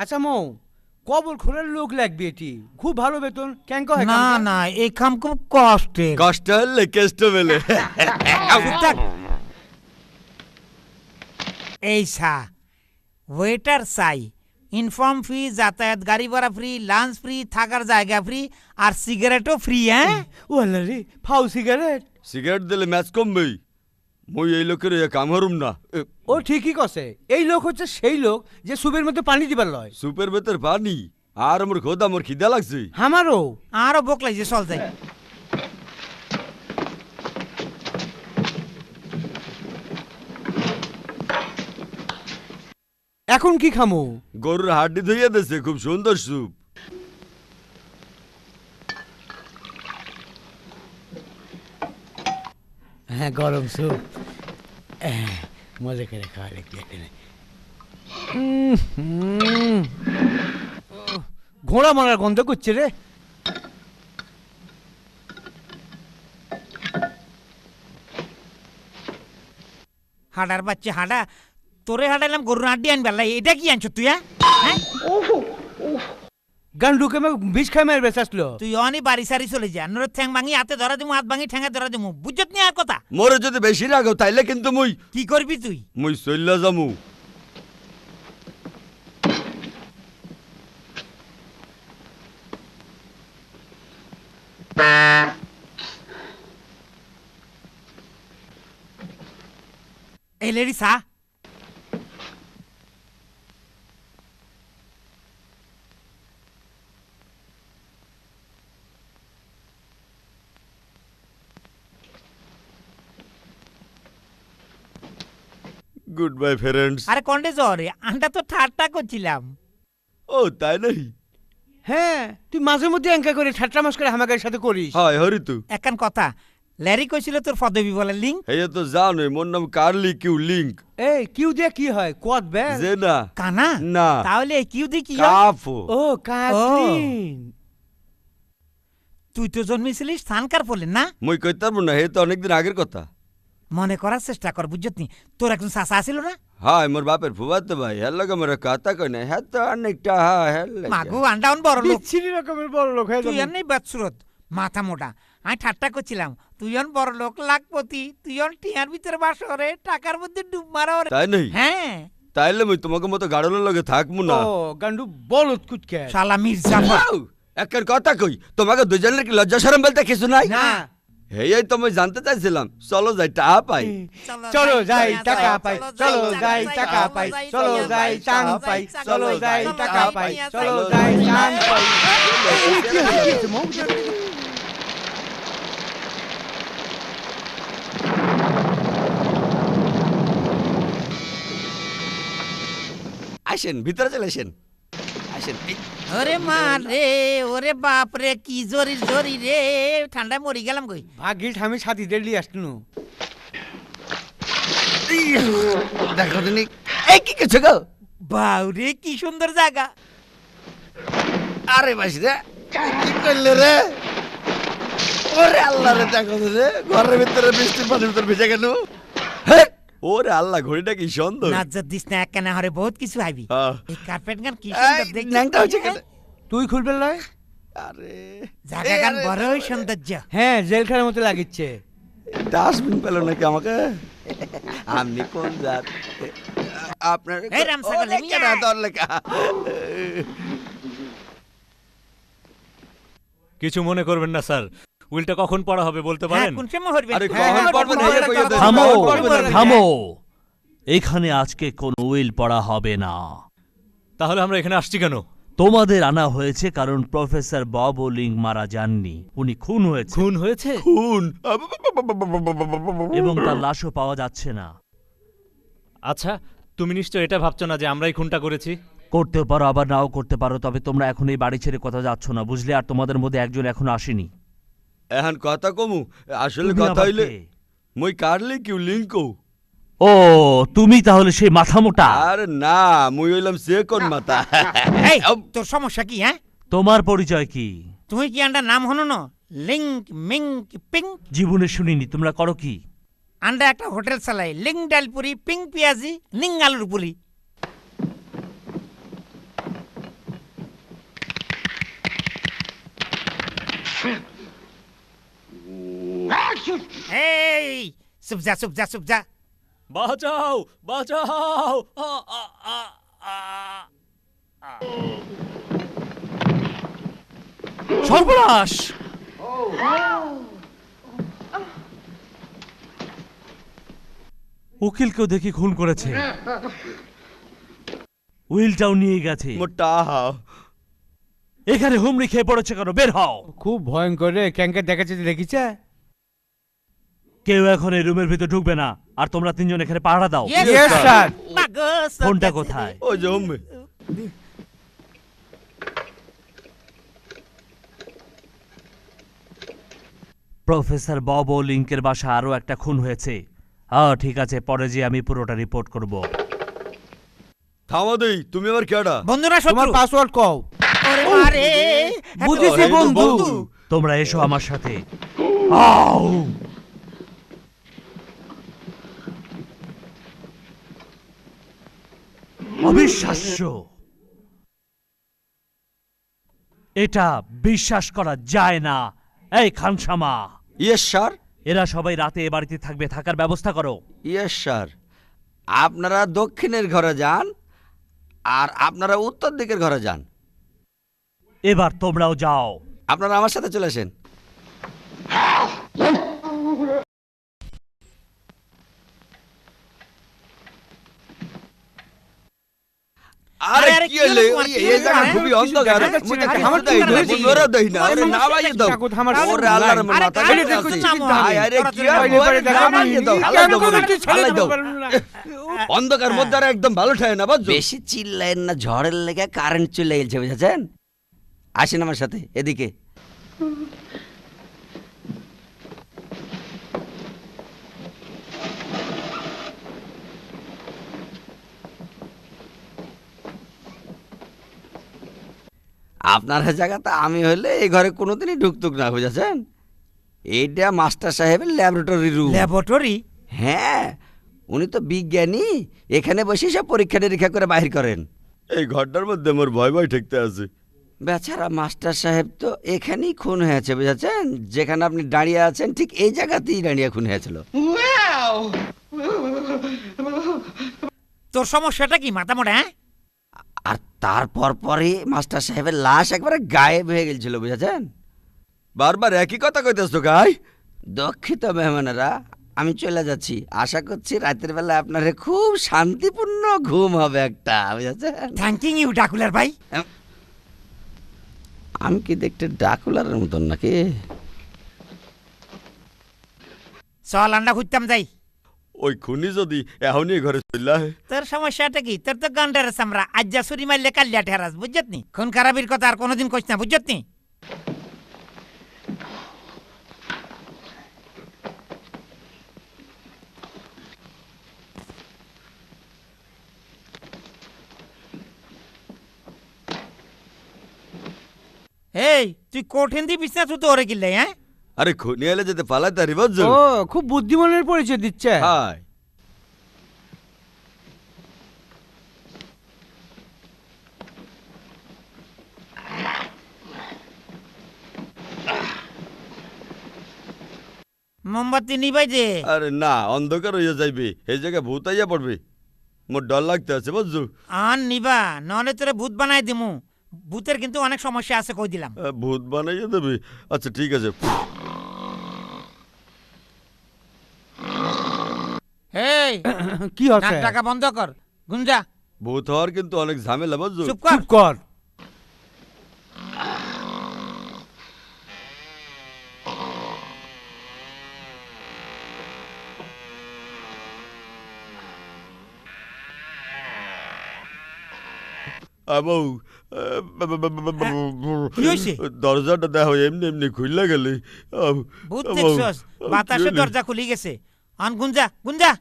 আচ্ছা মৌ, কবর খোলার লোক লাগবে, এটি খুব ভালো বেতন কেন কয়? না না, এই কাম খুব কষ্টের। কষ্ট হলে কেষ্ট মেলে। এই সা ওয়েটার চাই, ইনফর্ম ফ্রি, যাতায়াত গাড়ি ভাড়া ফ্রি, লাঞ্চ ফ্রি, থাকার জায়গা ফ্রি, আর সিগারেটও ফ্রি। হ্যাঁ ওয়াল্লা রে, ফাউ সিগারেট। সিগারেট দিলে ম্যাচ কমবেই। মুই এই লোকের কাম হরুম না। ও ঠিকই কছে, এই লোক হচ্ছে সেই লোক যে সুপের মধ্যে পানি দিবার লয়। সুপের ভেতর পানি আর আমার খোদা, আমার খিদা লাগছে। আমারও। আরো বোক লাগছে, চল যাই। এখন কি খামো? গরুর হাড্ডি ধুইয়া দিছে, খুব সুন্দর স্যুপ। হ্যাঁ, গরম স্যুপ মজা করে খাওয়া দেখতে। ঘোড়া মারার গন্ধ করছে রে। হাডার বাচ্চা হাডা, তোরে হাডাইলাম গরুর হাড্ডি আনবার লাই, এটা কি আনছো তুই? হ্যাঁ গান্ডুকে বিষ খাই মারবে চাসলো। তুই অনি বাড়ি সারি চলে যা, নরে ঠ্যাং ভাঙি হাতে ধরা দিমু, হাত ভাঙি ঠ্যাঙে ধরা দিমু, বুঝত নি আর কথা? মোরে যদি বেশি রাখো তাইলে কিন্তু কি করবি তুই? মুই চইল্লা যামু। এই লেডি সা। Good bye friends. আরে কন্ডে জরে, আন্টা তো ঠাট্টা করছিলাম। ও তাই নাই? হ্যাঁ, তুই মাঝে মধ্যে এঙ্কা করে ঠাট্টা মাস্করা হামাকের সাথে করিস। হয় হরি তু। একখান কথা, ল্যারি কইছিল তোর পদবি বলে লিঙ্ক। এই তো জানো, মোর নাম কার্লি কিউ লিঙ্ক। এই কিউ দিয়ে কি হয়? কোয়াদ ব্যাগ? যে না কানা না, তাহলে এই কিউ দি কি হয়? কাফো। ও কাটলিন। তুই তো জন্মেছিলিস থানকার ফলে না? মুই কইতাম না, হে তো অনেকদিন আগের কথা। মনে করার চেষ্টা কর, বুঝত নি? তোর একজন চাচা আছিল না? হাই মোর বাপের ফুবাতো ভাই, হের লগে মোর কথা কই না, হ্যাঁ তো অনেকটা হের লাগে। মাগু আন্ডাউন বড় লোক। বিচ্ছিরি রকমের বড় লোক হয়ে তুই যাবে। এমনি বাদসুরত, মাথা মোটা। আমি ঠাট্টা করছিলাম, তুই অন বড় লোক, লাখপতি, তুই অন টিয়ার ভিতরে বাস করে, টাকার মধ্যে ডুব মারা ওরে। তাই নাই? হ্যাঁ তাইলে মুই তোমাকে মতো গাড়লের লগে থাকমু না। ও গান্ডু বলত কুটকে। শালা মির্জা। একখান কথা কই, তোমাকে দুজনের কি লজ্জা শরম বলতে কিছু নাই? না। এই তো আমি জানতে চাইছিলাম, চলো যাই টাকা পাই। চলো যাই টাকা পাই, চলো যাই টাকা পাই, চলো যাই টাং পাই, চলো যাই টাকা পাই, চলো যাই টাং পাই। এই কি হচ্ছে মৌ? আসেন ভিতরে চলে আসেন, আসেন। ওরে মা রে, ওরে বাপ রে, কি জরি জরি রে, ঠান্ডায় মরি গেলাম কই। ভাগ্যিস আমি সাথীদের লিয়ে আসনু। দেখো দিনি, এই কি কিছু গো? বাউরে কি সুন্দর জায়গা। আরে বাস রে, কি করলে রে? ওরে আল্লাহ রে, দেখো রে, ঘরের ভিতরে বৃষ্টির পানির ভিতরে ভিজে গেল। ওরে আল্লাহ, ঘড়িটা কি সুন্দর। নাজ্জাত দিস না একখানা, হরে বহুত কিছু আইবি। এই কার্পেট গান কি এই, সুন্দর দেখি। ন্যাংটা হচ্ছে কেন? তুই খুলবে লয়? আরে জায়গা গান বড়ই সৌন্দর্য। হ্যাঁ, জেলখানার মতো লাগিচ্ছে। ডাস্টবিন পেল নাকি আমাকে? আপনি কোন জাত? আপনার এই রামসাগর, লেমি আয়। কিছু মনে করবেন না স্যার, উইলটা কখন পড়া হবে বলতে হ্যাঁ, পারেন? কোন সময় হইবে? আরে হ্যাঁ, কখন হ্যাঁ, পড়বে কখন দেখে পড়বে, কইয়া দেন। থামো কখন পড়বে দেখে। থামো, এখানে আজকে কোনো উইল পড়া হবে না। তাহলে আমরা এখানে আসছি কেন? তোমাদের আনা হয়েছে কারণ প্রফেসর বব ওলিং মারা যাননি, উনি খুন হয়েছে। খুন হয়েছে? খুন এবং তার লাশও পাওয়া যাচ্ছে না। আচ্ছা, তুমি নিশ্চয় এটা ভাবছো না যে আমরাই খুনটা করেছি? করতে পারো, আবার নাও করতে পারো, তবে তোমরা এখন এই বাড়ি ছেড়ে কোথাও যাচ্ছ না, বুঝলে? আর তোমাদের মধ্যে একজন এখনো আসেনি। এখন কথা কমু, আসলে তুমি কথা আবার হইলে কে? মই কার্লি কিউ লিঙ্কো। ও, তুমি তাহলে সেই মাথা মোটা? আরে না, মুই হইলাম সে কোন মাথা। এই, তোর সমস্যা কি? হ্যাঁ, তোমার পরিচয় কি? তুমি কি আন্ডার নাম হনো না? Link minke pink. জীবনে শুনিনি। তোমরা করো কি? আন্ডা একটা হোটেল চালাই, লিঙ্ক ডালপুরি, পিঙ্ক পেঁয়াজি, নিং আলুর পুরি। চুপ যা চুপ যা চুপ যা। বাঁচাও বাঁচাও সর্বনাশ! উকিলকেও দেখি খুন করেছে, উইলটাও নিয়ে গেছে। মোটা এখানে হুমড়ি খেয়ে পড়েছে কেন? বের হও। খুব ভয়ঙ্কর রে, ক্যাঙ্কে দেখাচ্ছে দেখিছে। কেউ এখন এই রুমের ভিতর ঢুকবে না, আর তোমরা তিনজন এখানে পাহারা দাও। Yes, Yes, sir. sir. মাগো, ফোনটা সব কোথায়? ওই যে হোমে প্রফেসর বব ও লিঙ্কের বাসা আরও একটা খুন হয়েছে। ঠিক আছে, পরে যে আমি পুরোটা রিপোর্ট করব। থামা দেই, তুমি আবার কেডা? বন্ধুরা তোমার শত্রু। পাসওয়ার্ড কও। ওরে মারে, বুঝেছি এই তো বন্ধু। তোমরা এসো আমার সাথে। আউ! অবিশ্বাস্য, এটা বিশ্বাস করা যায় না। এই খানসামা, ইয়েস স্যার। এরা সবাই রাতে এ বাড়িতে থাকবে, থাকার ব্যবস্থা করো। Yes sir. আপনারা দক্ষিণের ঘরে যান আর আপনারা উত্তর দিকের ঘরে যান। এবার তোমরাও যাও। আপনারা আমার সাথে চলে আসেন। আরে আরে, কি কি হলো? হলো? এই জায়গা খুবই কিছু অন্ধকার। দেখা যাচ্ছে মুই না। তো আমার কিছু দেই না, কি বন্ধুরা দেই না। আরে আরে, নামাইয়ে দাও। টাকু থামার ওরে সময় আল্লাহর নাই। মাথা আরে, কেটে দেখো, আছে। নামো। আয় আরে ওরা কি চলে আর যাবে। বলে দেখা নামাইয়ে দাও। আমি হালাই দাও কেন বলে। একটু ছেড়ে হালাই দাও। দিতে পারলাম না। অন্ধকার মধ্যে আর একদম ভালো ঠায় না বুঝছো? বেশি চিল্লায়েন না, ঝড়ের লেগে কারেন্ট চলে গেছে বুঝেছেন? আসেন আমার সাথে এদিকে। আপনার জায়গাতে আমি হলে এই ঘরে কোনোদিনই ঢুকতুক না বুঝেছেন? এইটা মাস্টার সাহেবের ল্যাবরেটরি রুম। ল্যাবরেটরি? হ্যাঁ, উনি তো বিজ্ঞানী, এখানে বসে সব পরীক্ষা নিরীক্ষা করে বাহির করেন। এই ঘরটার মধ্যে মোর ভয় ভয় ঠেকতে আছে। বেচারা মাস্টার সাহেব তো এখানেই খুন হয়েছে বুঝেছেন? যেখানে আপনি দাঁড়িয়ে আছেন ঠিক এই জায়গাতেই দাঁড়িয়ে খুন হয়েছিল। তোর সমস্যাটা কি মাথা মোটা? হ্যাঁ, আর তারপর পরে মাস্টার সাহেবের লাশ একবারে গায়েব হয়ে গেছিল বুঝেছেন? বারবার একই কথা কইতেছ তো গাই। দুঃখিত মেহমানেরা, আমি চলে যাচ্ছি। আশা করছি রাতের বেলা আপনার খুব শান্তিপূর্ণ ঘুম হবে একটা বুঝেছেন? থ্যাংকিং ইউ ডাকুলার ভাই। আমি কি দেখতে ডাকুলারের মতন নাকি? চল আন্ডা খুঁজতাম যাই। ওই খুনি যদি এখনই ঘরে চলে আয়। তোর সমস্যাটা কি? তোর তো গান্ডার আমরা আজ যা ছুরি মারলে কাল্লা ঠেরাস, বুঝছত নি? খুন খারাপির কথা আর কোনোদিন কইস না, বুঝছত নি? এই তুই কঠিন দি বিছনা তুই তো ওরে কিনলে? হ্যাঁ, আরে খুনি এলে যেতে পালাই তারি বুঝছো? ও খুব বুদ্ধিমানের পরিচয় দিচ্ছে। হাই মোমবাতি নিবাই দে। আরে না, অন্ধকার হইয়া যাইবে, এই জায়গায় ভূত আইয়া পড়বে। মোর ডর লাগতে আছে বুঝছো? আন নিবা, নলে তোরে ভূত বানাই দিমু। ভূতের কিন্তু অনেক সমস্যা আছে কই দিলাম। ভূত বানাইয়া দেবে? আচ্ছা ঠিক আছে। এই কি হচ্ছে? নাক ডাকা বন্ধ কর, গুঞ্জা ভূত হওয়ার কিন্তু অনেক ঝামেলা বুঝছো? চুপ কর। চুপ কর। আমৌ কি হইছে? দরজাটা দেখো এমনি এমনি খুললা গেলে। ভূত দেখছস? বাতাসে দরজা খুলি গেছে। আন গুঞ্জা গুঞ্জা।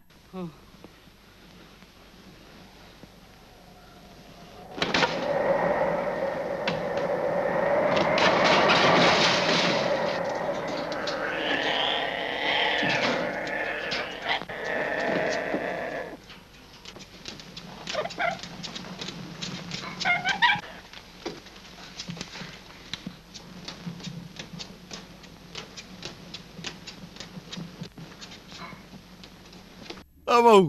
আমৌ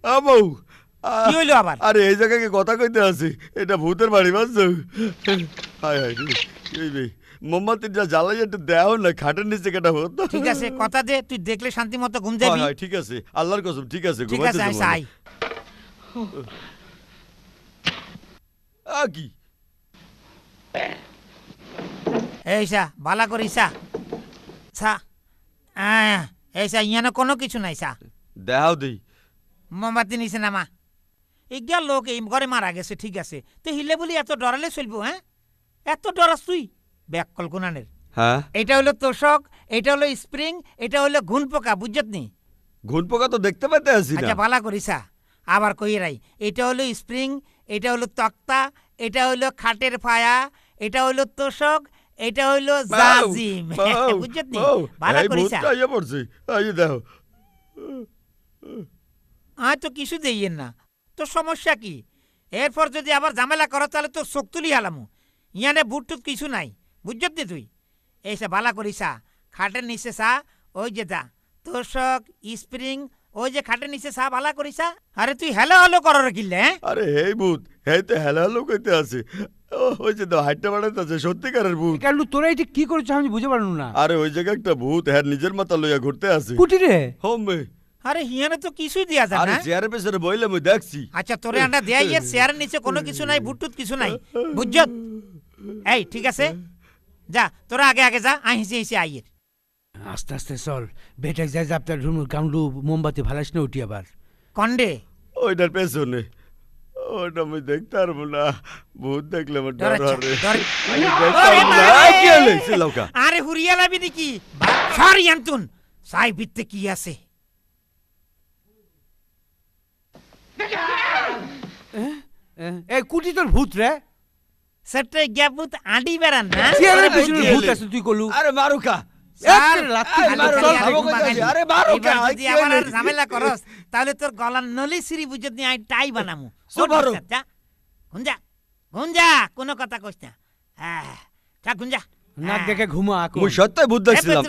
আমৌ কি হইলো আবার? আরে এই জায়গায় কথা কইতে আছে, এটা ভূতের বাড়ি বুঝছো? হায় হায় এই রে, মোমবাতির যা জ্বালাই একটু দেও না, খাটের নিচে কেটা হতো। ঠিক আছে, কথা দে তুই দেখলে শান্তি মতো ঘুম যাবি। হয় ঠিক আছে, আল্লাহর কসম ঠিক আছে, ঠিক আছে, ঘুমাইতে আই কি এইসা ভালা করিসা সা এইসা ইয়ানো কোনো কিছু নাই সা। দেখাও দেই। মোমবাতি নিছে নামা। এগিয়া লোক এই ঘরে মারা গেছে, ঠিক আছে, তো হিলে বলি এত ডরালে চলবো? হ্যাঁ, এত ডরাস তুই? ব্যাককল গুনানের। হ্যাঁ, এটা হলো তোষক, এটা হলো স্প্রিং, এটা হলো ঘুন পোকা, বুঝছত নি? ঘুন পোকা তো দেখতে পেতে আছি না। আচ্ছা ভালা করিসা, আবার কই রাই, এটা হলো স্প্রিং, এটা হলো তক্তা, এটা হলো খাটের ফায়া, এটা হলো তোষক, এটা হইলো জাজিম, বুঝছত নি? ভালো করিসা। আইয়া পড়ছে, আইয়া দেখো। আয় তো কিছু দেইয়েন না, তোর সমস্যা কি? এরপর যদি আবার ঝামেলা করো তাহলে তোর চোখ তুলি হালামু। ইয়ানে বুটটুত কিছু নাই, বুঝছত নি তুই? এইসা ভালা করিসা, খাটের নিচে চা, ওই যে যা তোষক স্প্রিং, ওই যে খাটের নিচে চা, ভালা করিসা। আরে তুই হ্যালো হ্যালো করো কিনলে? হ্যাঁ, আরে এই ভূত, এই তো হেলো হেলো কইতে আছে। ওই যে তো হাইটটা বাড়াইতে আছে, সত্যিকারের ভূত। কেন তোরা এটা কি করেছ আমি বুঝতে পারলাম না। আরে ওই জায়গায় একটা ভূত হ্যাঁ নিজের মাথা লইয়া ঘুরতে আছে। কুটি রে? হোমে। আরে হিয়ানে তো কিছুই দিয়া যায় আরে না। চেয়ারের পেছনে বইলে আমি দেখছি। আচ্ছা তোরে আন্ডা দেয়, এর চেয়ারের নিচে কোনো কিছু নাই, বুটটুত কিছু নাই, বুঝছত? এই ঠিক আছে, যা তোরা আগে আগে যা, আই হিসে হিসে আইয়ের। আস্তে আস্তে চল, বেটাক যাই যাপ্তার ঢুমুর কামড়ু মোমবাতি ভালাস না উঠি আবার। কন্ডে ওইটার পেছনে, ওইটা আমি দেখতে পারবো না, ভূত দেখলে আমার ডর হরে। আরে হুরিয়া লাবি নাকি? সরি আন্তুন, সাই বিত্তে কি আছে? এই কুটি তোর ভূত রে? সেটা গ্যাবুত আডি বেরান না। চেয়ারের পিছনে ভূত আছে তুই কলু? আরে মারুকা, ঝামেলা করস তাহলে তোর গলার নলি সিঁড়ি বুঝত নি, আই টাই বানামু। গুঞ্জা গুঞ্জা, কোনো কথা কইস না। হ্যাঁ গুঞ্জা, নাক দেখে ঘুমা। মুই সত্যই ভূত দেখছিলাম।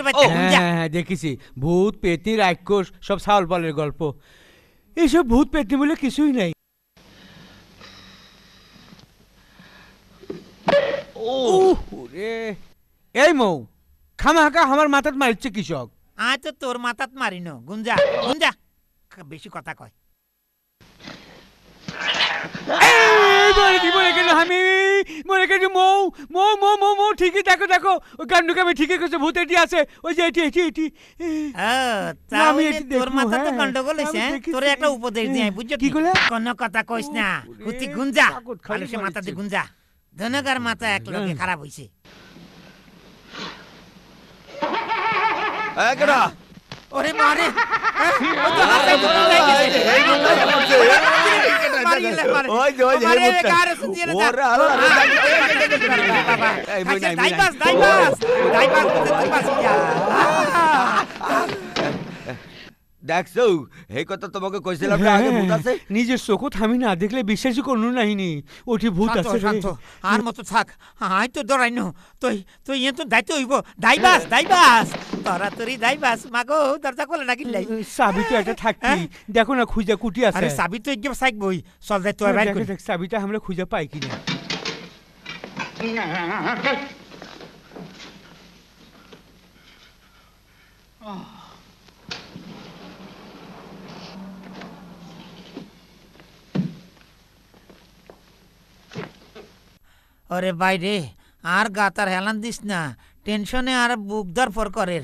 হ্যাঁ দেখেছি, ভূত পেতনি রাক্ষস সব ছাওয়াল পালের গল্প। এইসব ভূত পেতনি বলে কিছুই নাই। এই মৌ খামাহাকা আমার মাথাত মারিচ্ছে কৃষক। আয় তো তোর মাথাত মারিনো। গুঞ্জা গুঞ্জা, বেশি কথা কয়। আমি মরে গেছি মৌ মৌ মৌ মৌ মৌ, ঠিকই দেখো দেখো ওই কাণ্ডকে আমি ঠিকই করছে, ভূত এটি আছে ওই যে এটি এটি এটি। তোর মাথা তো গন্ডগোল হইছে। তোরে একটা উপদেশ দিই, বুঝছো কি? কোনো কথা কইস না, হুতি গুঞ্জা, খালি সে মাথা দি গুঞ্জা। ধনগার মাথা এক লগে খারাপ হইছে। একরা ওরে মারে, দেখছো এই কথা তোমাকে কইছিলাম না আগে ভূত আছে। নিজের চোখও থামি না দেখলে বিশ্বাসই করনু নাহিনি ওটি ভূত আছে। আর মতো থাক, আই তো ডরাইনো। তুই তুই এ তো দাইতে হইব। দাইবাস দাইবাস, তরাতরি দাইবাস। মাগো দরজা খোলে না কিল্লাই? চাবি তো একটা থাকতি, দেখো না খুঁজা কুটি আছে। আরে চাবি তো একদম সাইকবই, চল যাই তো বাইর করি। চাবিটা আমরা খুঁজে পাই কিনা। ওরে বাইরে আর গাতার হেলান দিস না, টেনশনে আর বুক ধরফর করে।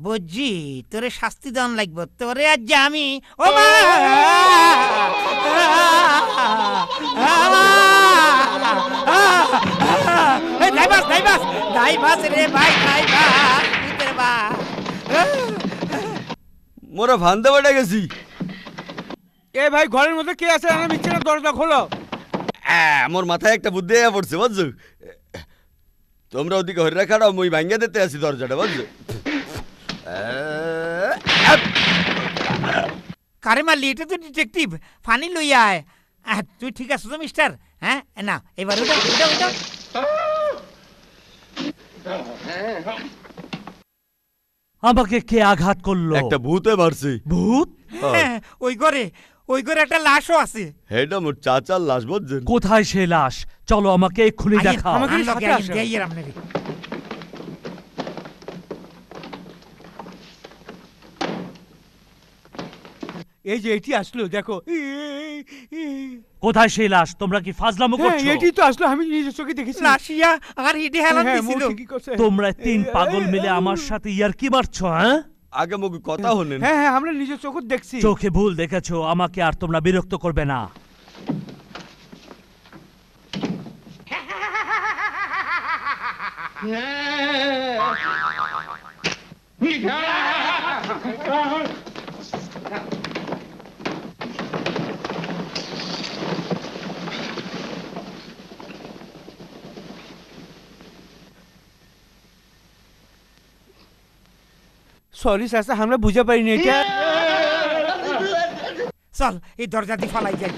বুঝছি তোরে শাস্তি দেওয়ান লাগবে তোরে। আজ যে আমি ও মা, দাইবাস দাইবাস দাইবাস রে ভাই, দাইবাস ভিতরে বা। মোরা ভান্দা বেড়ে গেছি। এ ভাই ঘরের মধ্যে কে আছে? আমি মিচ্ছে না, দরজা খোলো। আমার মাথায় একটা বুদ্ধি আয়া পড়ছে বুঝছো। তোমরা ওদিকে হরে রাখাড়া, মই ভাঙ্গা দিতে আছি দরজাটা বুঝছো। কারে মারলি? এটা তো ডিটেকটিভ, ফানি লইয়া আয়। তুই ঠিক আছো তো মিস্টার? হ্যাঁ না, এবার ওটা ওটা ওটা। আমাকে কে আঘাত করলো? একটা ভূতে মারছে। ভূত? হ্যাঁ, ওই ঘরে একটা লাশও আছে। হেডা মোর চাচার লাশ বুঝছেন। কোথায় সে লাশ? চলো আমাকে এক্ষুনি আইয়েন, দেখাও। আমাকে আনলো সাথে কে, আইয়েন, আসো। কে আইয়ের আপনারে। এই যে এটি আসলো দেখো। কোথায় সেই লাশ? তোমরা কি ফাজলামো হ্যাঁ, করছো? এটি তো আসলো, আমি নিজের চোখে দেখেছি। লাশিয়া আর হিডে হেলান হ্যাঁ, দিছিল। মৌ ঠিকই করছে। তোমরা 3 পাগল মিলে আমার সাথে ইয়ার্কি মারছো, হ্যাঁ? আগে মুখ কথা হলেন। হ্যাঁ হ্যাঁ, আমরা নিজের চোখে দেখছি। চোখে ভুল দেখেছো, আমাকে আর তোমরা বিরক্ত করবে না। সরি চাচা, আমরা বুঝে পারিনি এটা। চল এই দরজা দিয়ে ফালাই যাই।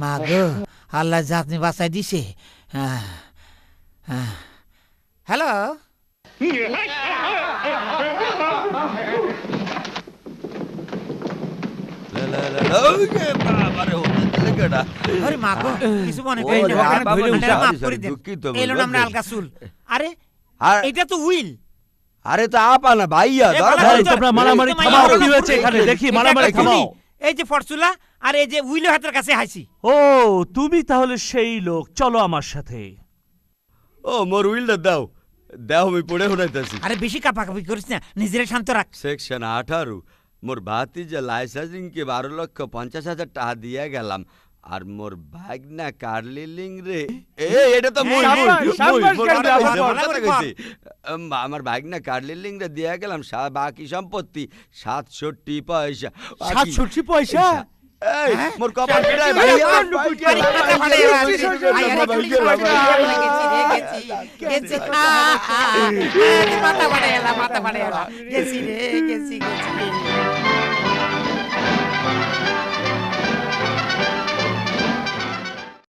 মা গো, আল্লাহ জাতনি বাঁচাই দিছে। হ্যালো, আরে মা গো, কিছু মনে করি না। বাবা, বাবা, ধরে আপনারা উঠা। মাফ করে দেন। দুঃখিত, এলো না আমরা আলগা চুল। আরে আর- এটা তো উইল। আরে তো আপা না ভাইয়া, এ, ধরো, বাবা, ধরো। এই, তোমরা মারামারি এটা থামাও। মাইয়া কি হলো। হয়েছে এখানে? দেখি মারামারি এটা থামাও। এই যে ফরচুলা আর এই যে উইল হাতের কাছে হাসি। ও, তুমি তাহলে সেই লোক। চলো আমার সাথে। ও মোর উইলটা দাও, দাও আমি পড়ে শোনাইতেছি। আরে বেশি কাপাকাপি করিস না, নিজেরে শান্ত রাখ। সেকশন 18, মোর ভাতিজা লাইসেন্সিংকে 12,50,000 টাকা দিয়ে গেলাম। আর মোর ভাগনা কার্লিলিং রে, এটা তো মুই, সাব্বাস, মুই, সাব্বাস, মোর কান্ডা, কথা কইছে, বাবা, মোর কথা বাবা, কইছে। আমার ভাগনা কার্লিলিং রে দিয়ে গেলাম বাকি সম্পত্তি 67 পয়সা। 67 পয়সা? এই মোর কপাল পিটায় ভাইয়া। আরে মাথা ফাটে গেল। আই, আরে পুলিশ পাঠিয়ে দিল। গেছি রে, গেছি। গেছি। মাথা ফাটে গেল, মাথা ফাটে গেল। গেছি রে, গেছি।